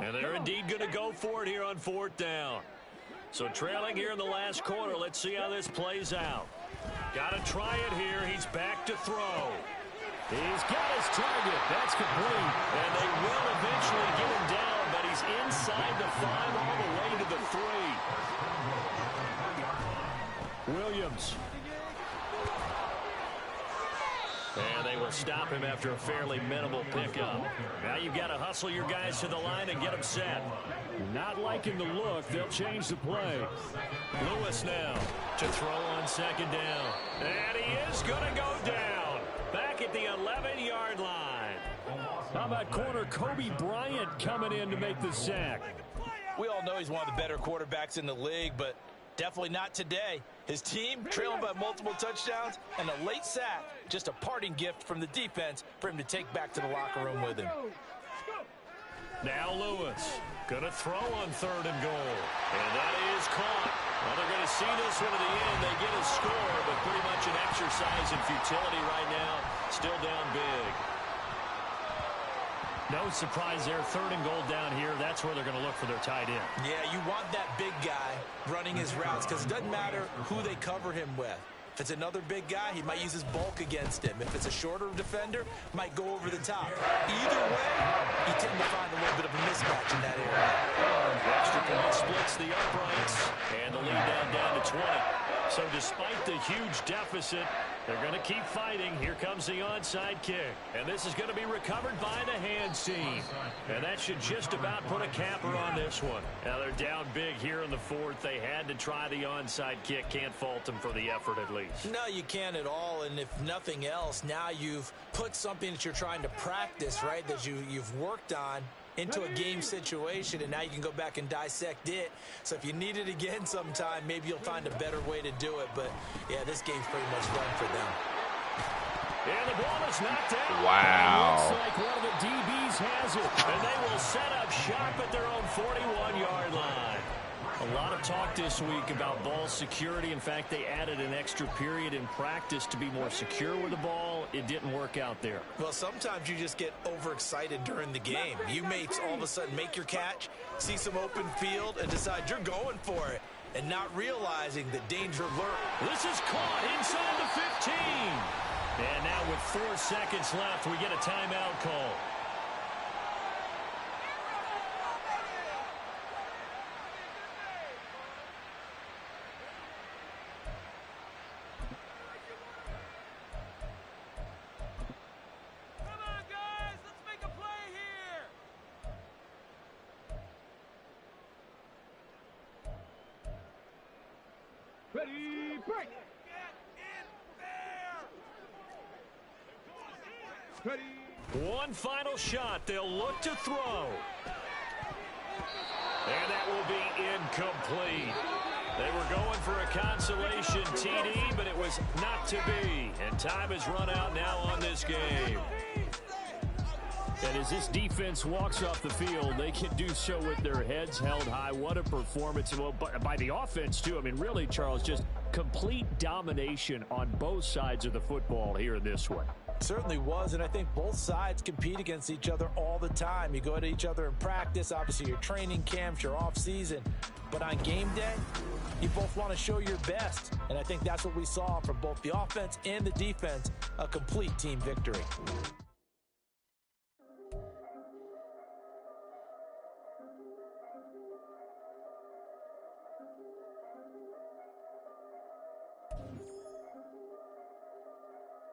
And they're indeed going to go for it here on 4th down. So trailing here in the last quarter. Let's see how this plays out. Got to try it here. He's back to throw.
He's got his target. That's complete.
And they will eventually get him down, but he's inside the 5 all the way to the 3.
Williams.
And they will stop him after a fairly minimal pickup. Now you've got to hustle your guys to the line and get them set.
Not liking the look. They'll change the play.
Lewis now to throw on 2nd down. And he is going to go down. Back at the 11-yard line.
How about corner Kobe Bryant coming in to make the sack?
We all know he's one of the better quarterbacks in the league, but definitely not today. His team trailing by multiple touchdowns and a late sack, just a parting gift from the defense for him to take back to the locker room with him.
Now Lewis going to throw on 3rd and goal. And that is caught. Well, they're going to see this one at the end. They get a score, but pretty much an exercise in futility right now. Still down big.
No surprise there. 3rd and goal down here. That's where they're going to look for their tight end.
Yeah, you want that big guy running his routes because it doesn't matter who they cover him with. If it's another big guy, he might use his bulk against him. If it's a shorter defender, might go over the top. Either way, you tend to find a little bit of a mismatch in that area.
The extra point splits the uprights, and the lead down to 20. So despite the huge deficit, they're going to keep fighting. Here comes the onside kick. And this is going to be recovered by the hands team. And that should just about put a capper on this one. Now they're down big here in the 4th. They had to try the onside kick. Can't fault them for the effort at least.
No, you can't at all. And if nothing else, now you've put something that you're trying to practice, right, that you've worked on into a game situation, and now you can go back and dissect it. So if you need it again sometime, maybe you'll find a better way to do it. But, yeah, this game's pretty much done for them.
And the ball is knocked out.
Wow.
Looks like one of the DBs has it. And they will set up shop at their own 41-yard line. A lot of talk this week about ball security. In fact, they added an extra period in practice to be more secure with the ball. It didn't work out there.
Well, sometimes you just get overexcited during the game. You may all of a sudden make your catch, see some open field, and decide you're going for it, and not realizing the danger lurks.
This is caught inside the 15. And now with 4 seconds left, we get a timeout call.
Ready, break. Ready.
One final shot. They'll look to throw. And that will be incomplete. They were going for a consolation TD, but it was not to be. And time has run out now on this game.
And as this defense walks off the field, they can do so with their heads held high. What a performance. Well, by the offense, too. I mean, really, Charles, just complete domination on both sides of the football here in this one.
Certainly was, and I think both sides compete against each other all the time. You go at each other in practice, obviously your training camps, your off-season. But on game day, you both want to show your best. And I think that's what we saw from both the offense and the defense, a complete team victory.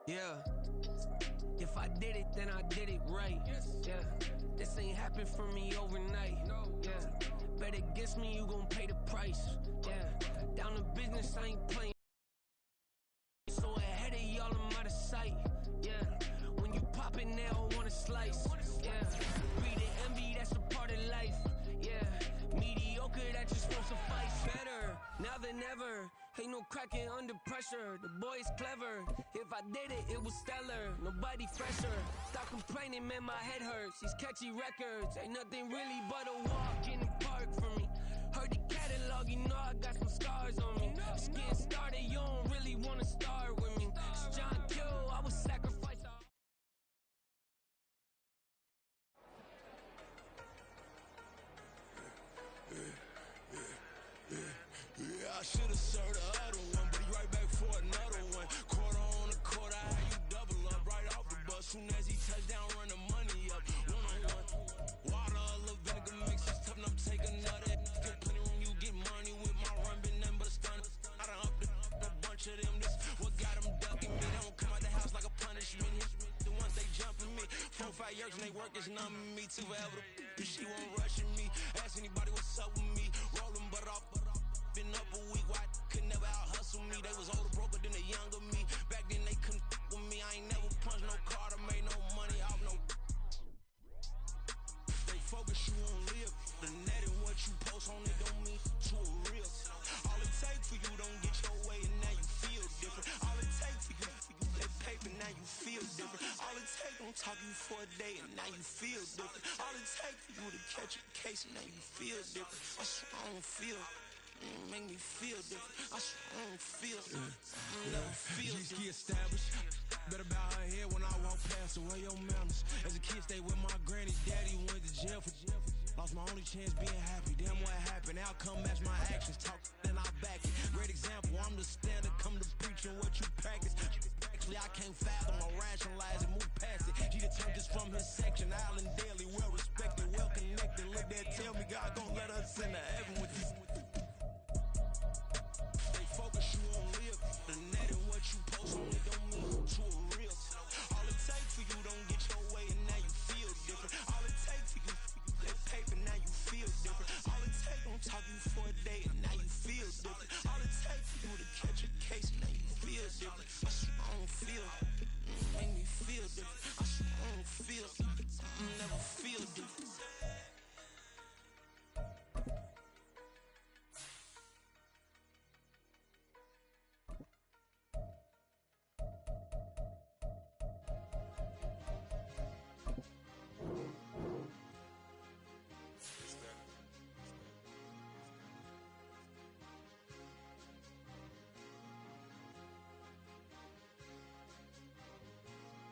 Yeah. If I did it, then I did it right. Yeah. This ain't happened for me overnight. Yeah. Bet against me, you gon' pay the price. Yeah. Down to business, I ain't playing. So ahead of y'all, I'm out of sight. Yeah. When you pop it, they all wanna slice. Yeah. Greed and envy, that's a part of life. Yeah. Mediocre, that just won't suffice. Better now than ever. Ain't no cracking under pressure. The boy's clever. If I did it, it was stellar. Nobody fresher. Stop complaining, man, my head hurts. These catchy records ain't nothing really but a walk in the park for me. Heard the catalog, you know I got some scars on me. Just getting started, you don't really wanna start with me. It's John Q, I was sacrificed.
I should've served the other one, but he right back for another one. Quarter on the quarter, how you double up right off the bus. Soon as he touch down, run the money up. One-on-one. Water, a little vinegar mix, it's tough enough to take another. Get plenty room, you get money with my run, been nothing but a stun. I done up a bunch of them. This what got them ducking me. They don't come out the house like a punishment. The ones they jumping me. 4 or 5 years and they work is numbing me. Too forever. She won't rushing me. Ask anybody what's up with me. Rolling but off. Been up a week, why could never out hustle me? They was older, broker than the younger me. Back then they couldn't with me. I ain't never punched no card or made no money off no. They focus, you on live. The net and what you post on it don't mean to a real. All it take for you don't get your way and now you feel different. All it take for you that paper, now you feel different. All it take don't talk you for a day and now you feel different. All it take for you to catch a case and now you feel different. I swear I don't feel. Make me feel different. I swear I don't feel never feel different. Established. Better bow her head when I walk past away your manners. As a kid, stayed with my granny, daddy went to jail for lost my only chance being happy. Damn what happened. Outcome match my actions. Talk then I back it. Great example. I'm the standard. Come to preaching what you practice. Actually, I can't fathom or rationalize and move past it. She determined this from his section. Island daily, well respected, well connected. Look there, tell me God gon' let us in the heaven with this. Focus, you on live. The net and what you post on it don't mean to a real. All it takes for you don't get your way and now you feel different. All it takes for you that paper, now you feel different. All it takes don't talk you for a day and now you feel different. All it takes for you to catch a case and now you feel different. I swear I don't feel. Make me feel different. I swear I don't feel. Never feel different.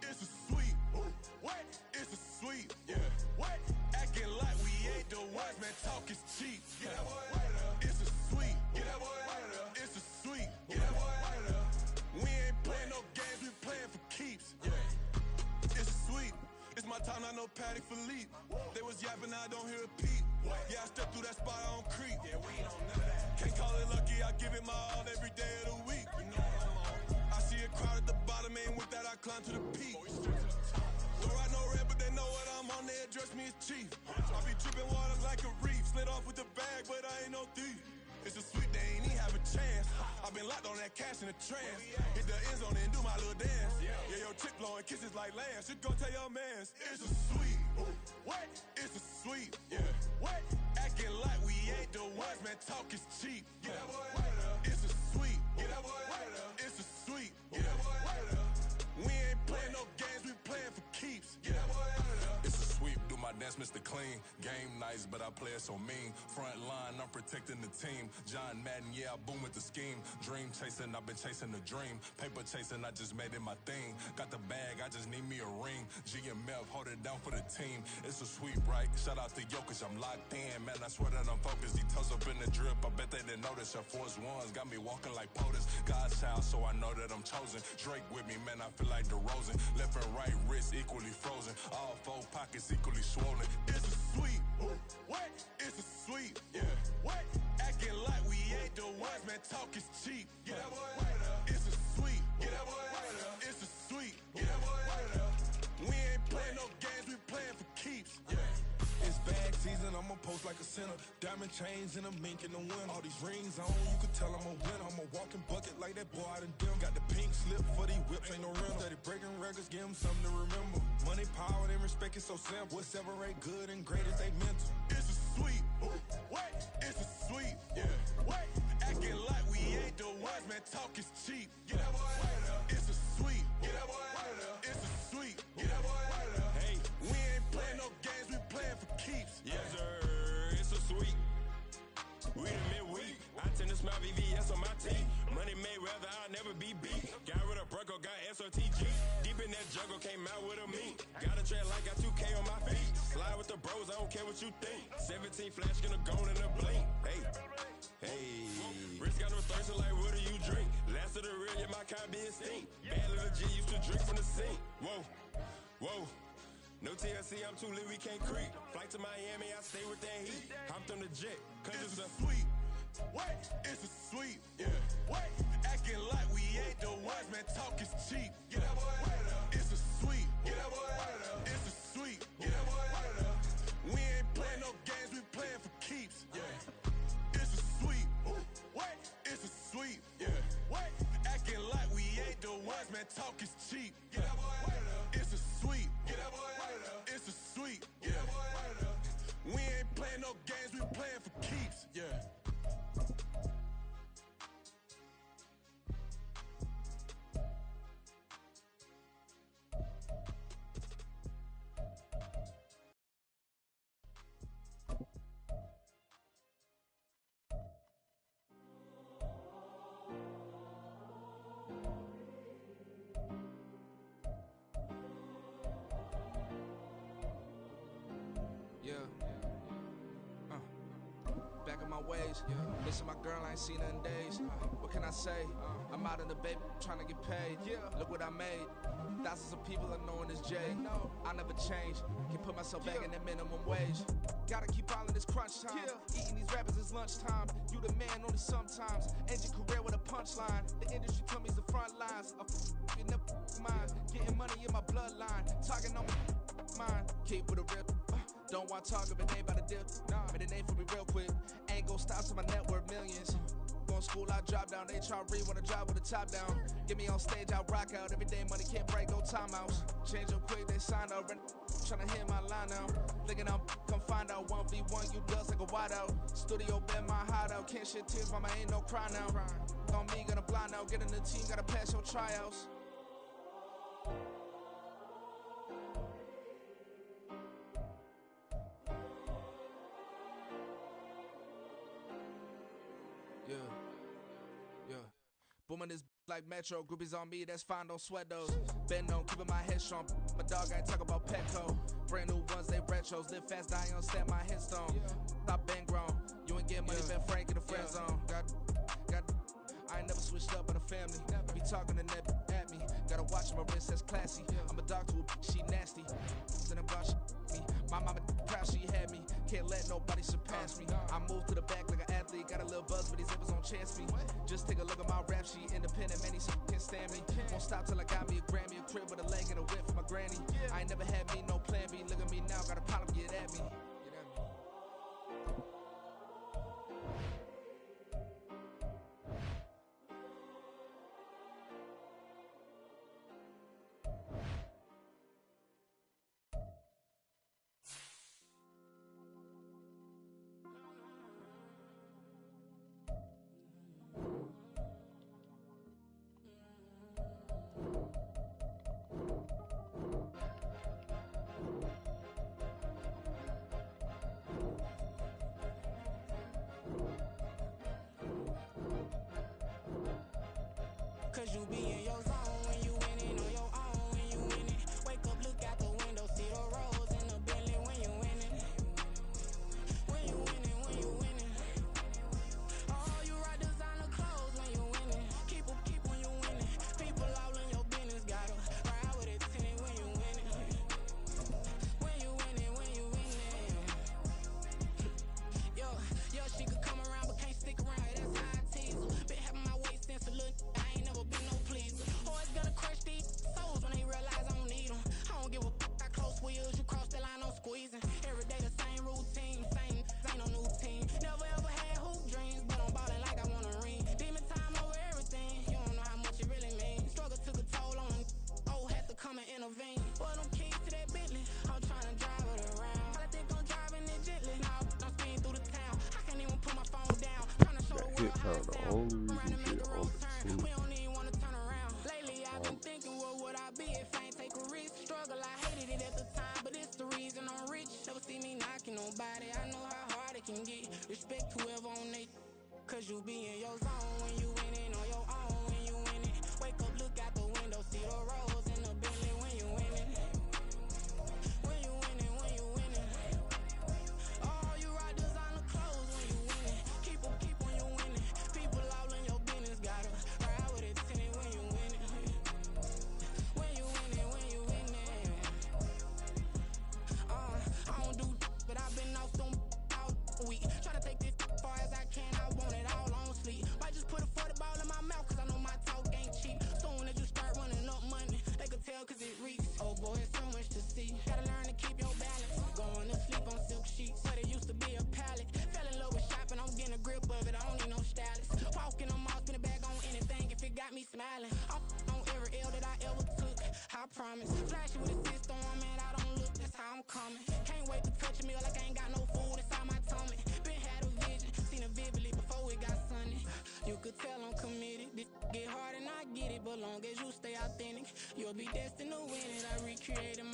It's a sweet, what? It's a sweet, yeah. What? Acting like we ain't the ones, man. Talk is cheap. Get that boy out of there. It's a sweet. Get that boy out of there. It's a sweet. Get that boy out of there. We ain't playing no games, we playing for keeps. Yeah. It's a sweet. It's my time, not no Patty Philippe. They was yapping, I don't hear a peep. Yeah, I step through that spot, I don't creep. Yeah, we don't none of that. Can't call it lucky, I give it my all every day of the week. You know what I'm on. I see a crowd at the bottom, and with that I climb to the peak. Don't ride no red, but they know what I'm on, they address me as chief. I be dripping water like a reef, slid off with the bag, but I ain't no thief. It's a sweet, they ain't even have a chance. I been locked on that cash in a trance. Hit the end zone and do my little dance. Yeah, your chick blowing kisses like lambs. You go tell your mans. It's a sweet. What? It's a sweet. Yeah. What? Acting like we ain't the ones, man. Talk is cheap. Get that boy out of there. It's a sweet. Get that boy out of there. It's a sweet. Get that boy out of there. We ain't playing no games, we playing for keeps. Get that boy out of there. It's a sweep, do my mess, Mr. Clean. Game nice, but I play it so mean. Front line, I'm protecting the team. John Madden, yeah, I boom with the scheme. Dream chasing, I've been chasing the dream. Paper chasing, I just made it my thing. Got the bag, I just need me a ring. GMF, hold it down for the team. It's a sweep, right? Shout out to Jokic, I'm locked in. Man, I swear that I'm focused. He toes up in the drip, I bet they didn't notice. Your force ones got me walking like POTUS. God's child, so I know that I'm chosen. Drake with me, man, I feel like DeRozan. Left and right wrist equally frozen. All four pockets equally swollen. It's a sweep. What? It's a sweep. Yeah. What? Acting like we ain't the ones, man. Talk is cheap. Get that boy right up. It's a sweep. Get that boy right up. It's a sweep. Get that boy right up. We ain't playing no games, we playing for keeps. Yeah.
It's bag season, I'ma post like a sinner. Diamond chains and a mink in the wind. All these rings on, you can tell I'm a winner. I'm a walking bucket like that boy out in dim. Got the pink slip for these whips, ain't no rental. Steady breaking records, give them something to remember. Money, power, and respect is so simple. What separate good and great is they mental.
It's a sweep. What? It's a sweep. Yeah. What? Acting like we ain't the ones, man. Talk is cheap. Get that boy right up. It's a sweep. Get that boy right up. It's a sweep. Get that boy right up. Hey, we ain't playing no games, we playing for keeps.
Yes, sir, it's a sweep. We the midweek. I tend to smile VVS on my team. Money made rather I'll never be beat. Got rid of Bronco, got SOTG. Deep in that jungle, came out with a meat. Got a tread like got 2K on my feet. Slide with the bros, I don't care what you think. 17 flash gonna go in a blink. Hey, hey. Wrist got no thirst, like what do you drink? Last of the real, yeah, my kind be extinct. Bad little G used to drink from the sink. Whoa, whoa. No TLC, I'm too lit, we can't creep. Flight to Miami, I stay with that heat. Hopped on the jet, cause
It's a sweep. What? It's a sweep. Yeah. What? Acting like we ain't the ones, man. Talk is cheap. Get that boy right up. It's a sweep. Get that boy right up. It's a sweep. Get that boy right up. We ain't playing no games, we playing for keeps. Yeah. It's a sweep. What? It's a sweep. Yeah. What? Acting like we ain't the ones, man. Talk is cheap. Get that boy right up. It's a sweep. Get that boy right up. It's a sweep. Get that boy right up. We ain't playing no games, we playing for keeps. Yeah.
Back in my ways, missing my girl, I ain't seen her in days. What can I say? I'm out in the baby, trying to get paid. Look what I made. Thousands of people are knowing this J. I never change. Can put myself back in that minimum wage. Gotta keep all in this crunch time. Eating these rappers is lunchtime. You the man only sometimes. End your career with a punchline. The industry told me it's the front lines. You never mind. Getting money in my bloodline. Talking on my mind. Keep with a real. Don't want to talk if it ain't about a dip. But it ain't for me real quick. Ain't gon' stop till my net worth millions. Going school, I drop down. They try to read when I drop with the top down. Get me on stage, I rock out. Every day money can't break, go timeouts. Change up quick, they sign up. Tryna hit my line now. Thinking I'm come find out 1v1, you dust like a wideout. Studio been my hideout. Can't shed tears, mama ain't no cry now. On me, gonna blind out. Get in the team, gotta pass your tryouts. Booming this like Metro, groupies on me, that's fine, don't sweat those. Been on, keeping my head strong. My dog, I ain't talk about Petco. Brand new ones, they retros. Live fast, die on, stand my headstone. Stop been grown. You ain't getting money, been Frank in the friend zone. I ain't never switched up on the family. Be talking to that at me. Gotta watch my wrist, that's classy. I'm a dog to a she nasty. And I'm gone, she me. My mama proud she had me. Can't let nobody surpass me. I move to the back like an athlete. Got a little buzz, but these zippers don't chance me. Just take a look at my rap sheet. Independent, man, these can't stand me. Won't stop till I got me a Grammy. A crib with a leg and a whip for my granny. I ain't never had me, no plan B. Look at me now, got a problem, get at me.
Cause you be in your zone when you winning on your own when you winning. Wake up, look out the window, see the rose in the Bentley when you winning. When you winning, when you winning. Oh, you rock designer clothes when you winning. Keep when you winning. People all in your business, gotta ride with it tinted when you winning. When you winning, when you winning. Yo, she could come around but can't stick around. That's how I tease her. Been having my waist since a little. I ain't never been no pleaser. Always gonna crush these souls when they realize I don't need them. I don't give a I close wheels, you cross the line, I'm squeezing. Every day the same routine, same ain't no new team. Never ever had hoop dreams, but I'm ballin' like I want a ring. Demon time over everything, you don't know how much it really means. Struggle took a toll on them. Oh, had to come and intervene. Boy, them keys to that Bentley, I'm trying to drive it around. I think I'm driving it gently. Now I'm speeding through the town. I can't even put my phone down. Trying to show the world how it sound. Around to make a wrong turn. We don't even wanna turn around. Lately I've been thinking, what would I be if I ain't take a risk? Struggle, I hated it at the time, but it's the reason I'm rich. Never see me knocking nobody. I know how hard it can get. Respect whoever on it. Cause you be in your zone when you winning on your own when you winning. Wake up, look out the window, see the rose in the Bentley when you winning. When you winning, when you winning. Oh, you rock designer clothes when you winning. Keep when you winning. People all in your business, gotta ride with it tinted when you winning. When you winning, when you winning. I don't do but I've been off them all week. Tryna take this far as I can, I want it all on sleep. Might just put a 40 ball in my mouth, cause I know my talk ain't cheap. Soon as you start running up money, they could tell cause it reeks. Oh boy, it's so much to see. Gotta learn to keep your balance. Going to sleep on silk sheets, but it used to be a pallet. Fell in love with shopping, I'm getting a grip of it, I don't need no stylist. Walking them all, spin a bag on anything if it got me smiling. I'm on every L that I ever took, I promise. Flashy with a cyst on, man, I don't look, that's how I'm coming. Can't wait to touch a meal like I ain't got no food inside my tummy. Been had a vision, seen it vividly before it got sunny. You could tell I'm committed. This get hard and I get it, but long as you stay authentic, you'll be destined to win it. I recreated